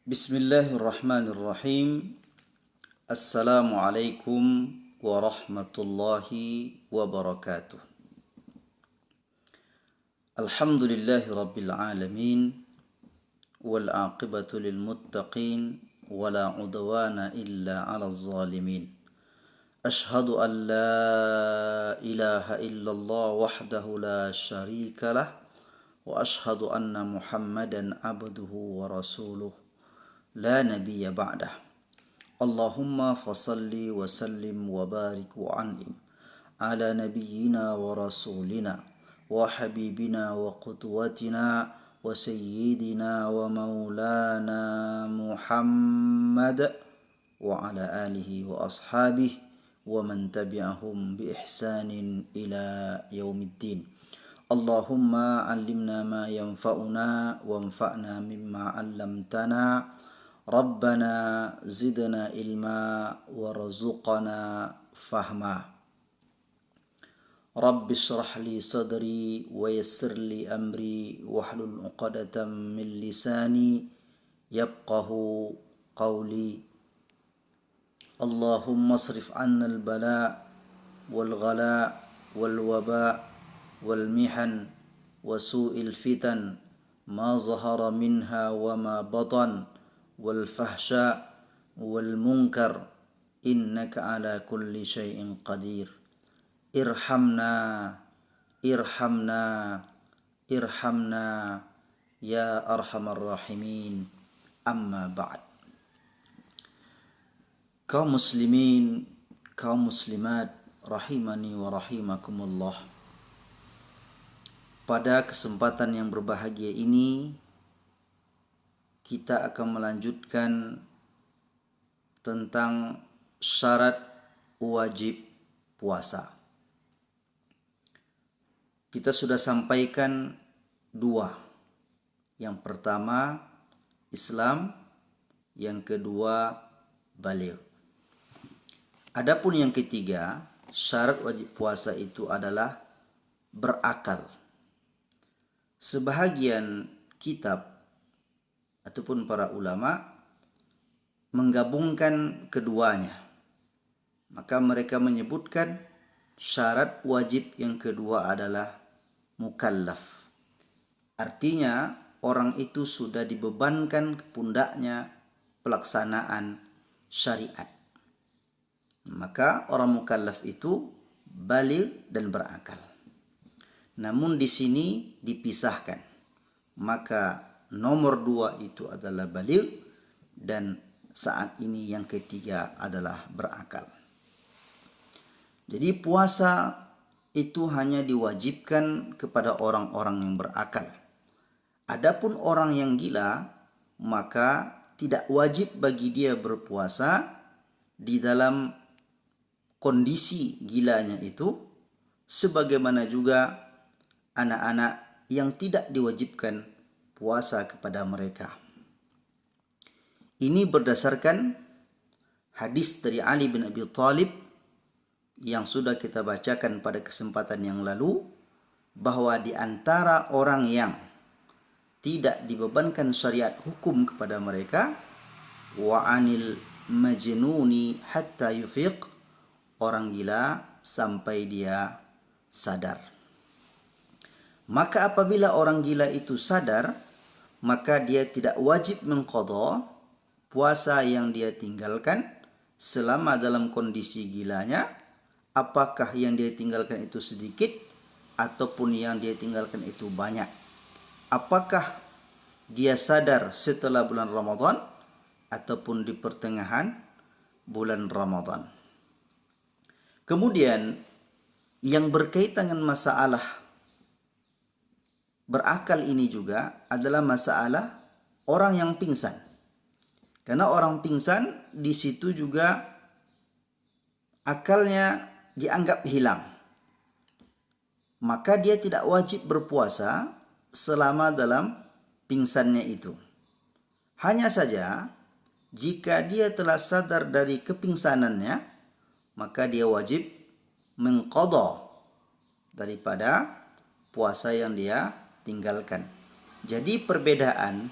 Bismillahirrahmanirrahim. Assalamualaikum warahmatullahi wabarakatuh. Alhamdulillahi rabbil alamin. Wal aqibatu lil muttaqin. Wala udwana illa ala zalimin. Ashhadu an la ilaha illallah wahdahu la sharika lah. Wa ashhadu anna Muhammadan abduhu wa rasuluh. La nabiyya ba'dah. Allahumma fasalli wa sallim wa barik wa an'im ala nabiyyina wa rasulina wa habibina wa qudwatina wa sayyidina wa maulana Muhammad wa ala alihi wa ashabihi wa man tabi'ahum bi ihsanin ila yaumiddin. Allahumma 'allimna ma yanfa'una wanfa'na mimma 'allamtana. Rabbana zidna ilma warzuqna fahma. Rabbi shrah li sadri wa yassir li amri wahlul 'uqdatam min lisani yafqahu qawli. Allahumma asrif 'anna al-bala wal ghala wal waba wal mihan wa su'il fitan ma zahara minha wa ma batan wal fahsya wal munkar innaka ala kulli syai'in qadir. Irhamna ya arhamar rahimin. Amma ba'd. Kaum muslimin, kaum muslimat rahimani wa rahimakumullah. Pada kesempatan yang berbahagia ini kita akan melanjutkan tentang syarat wajib puasa. Kita sudah sampaikan dua. Yang pertama Islam, yang kedua baligh. Adapun yang ketiga, syarat wajib puasa itu adalah berakal. Sebahagian kitab ataupun para ulama menggabungkan keduanya. Maka mereka menyebutkan syarat wajib yang kedua adalah mukallaf. Artinya orang itu sudah dibebankan ke pundaknya pelaksanaan syariat. Maka orang mukallaf itu baligh dan berakal. Namun di sini dipisahkan. Maka nomor 2 itu adalah baligh dan saat ini yang ketiga adalah berakal. Jadi puasa itu hanya diwajibkan kepada orang-orang yang berakal. Adapun orang yang gila maka tidak wajib bagi dia berpuasa di dalam kondisi gilanya itu, sebagaimana juga anak-anak yang tidak diwajibkan puasa kepada mereka. Ini berdasarkan hadis dari Ali bin Abi Thalib yang sudah kita bacakan pada kesempatan yang lalu, bahwa di antara orang yang tidak dibebankan syariat hukum kepada mereka, wa anil majnuni hatta yufiq, orang gila sampai dia sadar. Maka apabila orang gila itu sadar, maka dia tidak wajib mengqadha puasa yang dia tinggalkan selama dalam kondisi gilanya, apakah yang dia tinggalkan itu sedikit ataupun yang dia tinggalkan itu banyak. Apakah dia sadar setelah bulan Ramadan ataupun di pertengahan bulan Ramadan. Kemudian yang berkaitan dengan masalah berakal ini juga adalah masalah orang yang pingsan. Karena orang pingsan di situ juga akalnya dianggap hilang. Maka dia tidak wajib berpuasa selama dalam pingsannya itu. Hanya saja jika dia telah sadar dari kepingsanannya, maka dia wajib mengqadha daripada puasa yang dia tinggalkan. Jadi perbedaan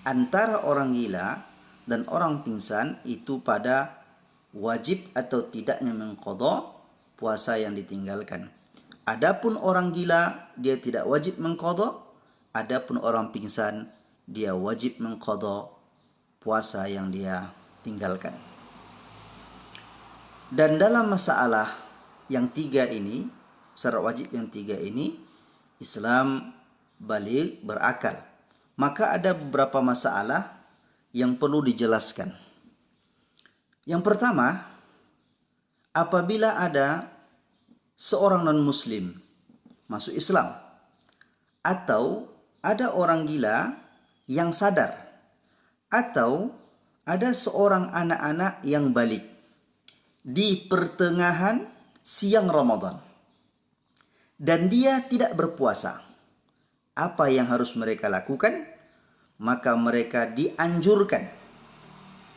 antara orang gila dan orang pingsan itu pada wajib atau tidaknya mengqadha puasa yang ditinggalkan. Adapun orang gila dia tidak wajib mengqadha, adapun orang pingsan dia wajib mengqadha puasa yang dia tinggalkan. Dan dalam masalah yang tiga ini, syarat wajib yang tiga ini, Islam baligh berakal. Maka ada beberapa masalah yang perlu dijelaskan. Yang pertama, apabila ada seorang non-muslim masuk Islam, atau ada orang gila yang sadar, atau ada seorang anak-anak yang balik di pertengahan siang Ramadan dan dia tidak berpuasa, apa yang harus mereka lakukan? Maka mereka dianjurkan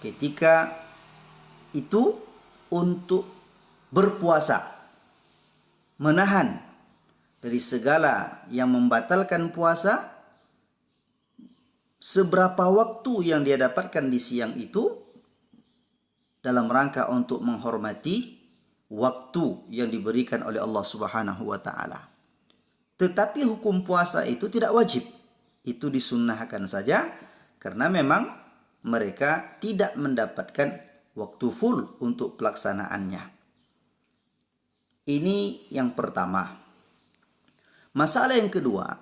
ketika itu untuk berpuasa, menahan dari segala yang membatalkan puasa seberapa waktu yang dia dapatkan di siang itu, dalam rangka untuk menghormati waktu yang diberikan oleh Allah Subhanahu wa taala. Tetapi hukum puasa itu tidak wajib. Itu disunnahkan saja karena memang mereka tidak mendapatkan waktu full untuk pelaksanaannya. Ini yang pertama. Masalah yang kedua,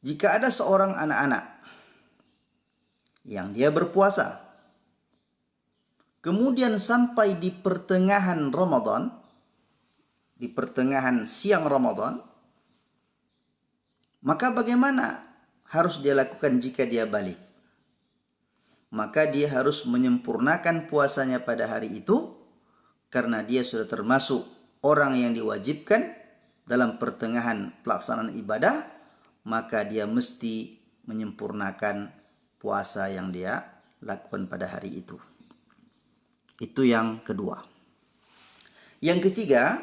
jika ada seorang anak-anak yang dia berpuasa, kemudian sampai di pertengahan Ramadan, di pertengahan siang Ramadan, maka bagaimana harus dia lakukan jika dia balik? Maka dia harus menyempurnakan puasanya pada hari itu, karena dia sudah termasuk orang yang diwajibkan dalam pertengahan pelaksanaan ibadah, maka dia mesti menyempurnakan puasa yang dia lakukan pada hari itu. Itu yang kedua. Yang ketiga,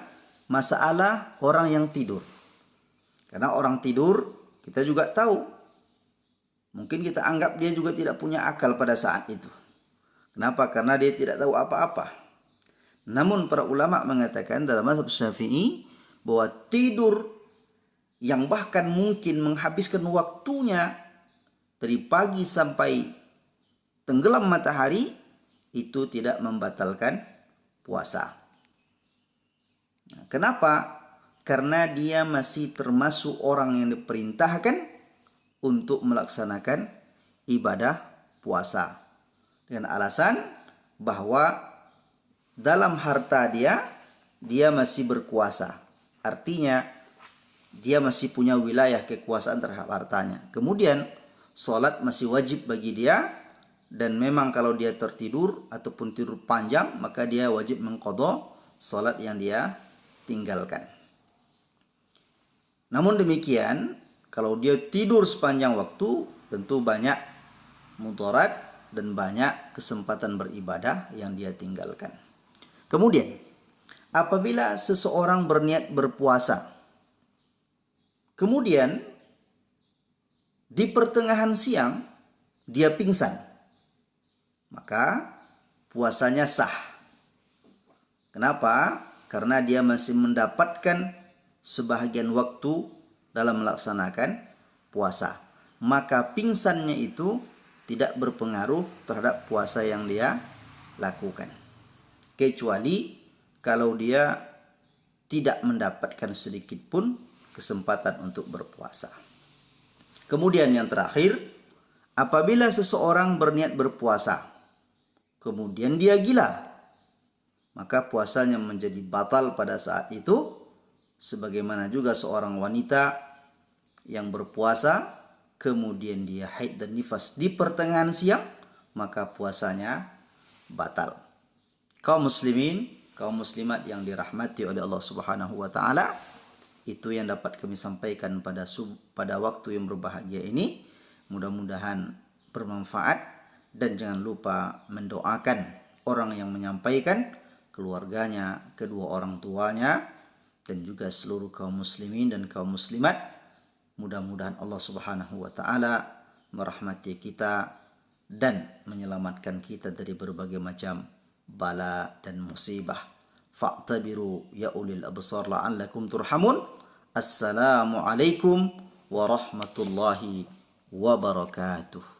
masalah orang yang tidur. Karena orang tidur kita juga tahu, mungkin kita anggap dia juga tidak punya akal pada saat itu. Kenapa? Karena dia tidak tahu apa-apa. Namun para ulama mengatakan dalam mazhab Syafi'i bahwa tidur yang bahkan mungkin menghabiskan waktunya dari pagi sampai tenggelam matahari itu tidak membatalkan puasa. Kenapa? Karena dia masih termasuk orang yang diperintahkan untuk melaksanakan ibadah puasa, dengan alasan bahwa dalam harta dia masih berkuasa. Artinya dia masih punya wilayah kekuasaan terhadap hartanya. Kemudian sholat masih wajib bagi dia, dan memang kalau dia tertidur ataupun tidur panjang, maka dia wajib mengqadha sholat yang dia tinggalkan. Namun demikian, kalau dia tidur sepanjang waktu, tentu banyak mudarat dan banyak kesempatan beribadah yang dia tinggalkan. Kemudian, apabila seseorang berniat berpuasa, kemudian di pertengahan siang dia pingsan, maka puasanya sah. Kenapa? Karena dia masih mendapatkan sebahagian waktu dalam melaksanakan puasa. Maka pingsannya itu tidak berpengaruh terhadap puasa yang dia lakukan. Kecuali kalau dia tidak mendapatkan sedikit pun kesempatan untuk berpuasa. Kemudian yang terakhir, apabila seseorang berniat berpuasa, kemudian dia gila, maka puasanya menjadi batal pada saat itu. Sebagaimana juga seorang wanita yang berpuasa, kemudian dia haid dan nifas di pertengahan siang, maka puasanya batal. Kaum muslimin, kaum muslimat yang dirahmati oleh Allah Subhanahu wa taala, itu yang dapat kami sampaikan pada waktu yang berbahagia ini. Mudah-mudahan bermanfaat, dan jangan lupa mendoakan orang yang menyampaikan, keluarganya, kedua orang tuanya, dan juga seluruh kaum muslimin dan kaum muslimat. Mudah-mudahan Allah Subhanahu wa taala merahmati kita dan menyelamatkan kita dari berbagai macam bala dan musibah. Fa'tabiru ya ulil absar la'allakum turhamun. Assalamualaikum warahmatullahi wabarakatuh.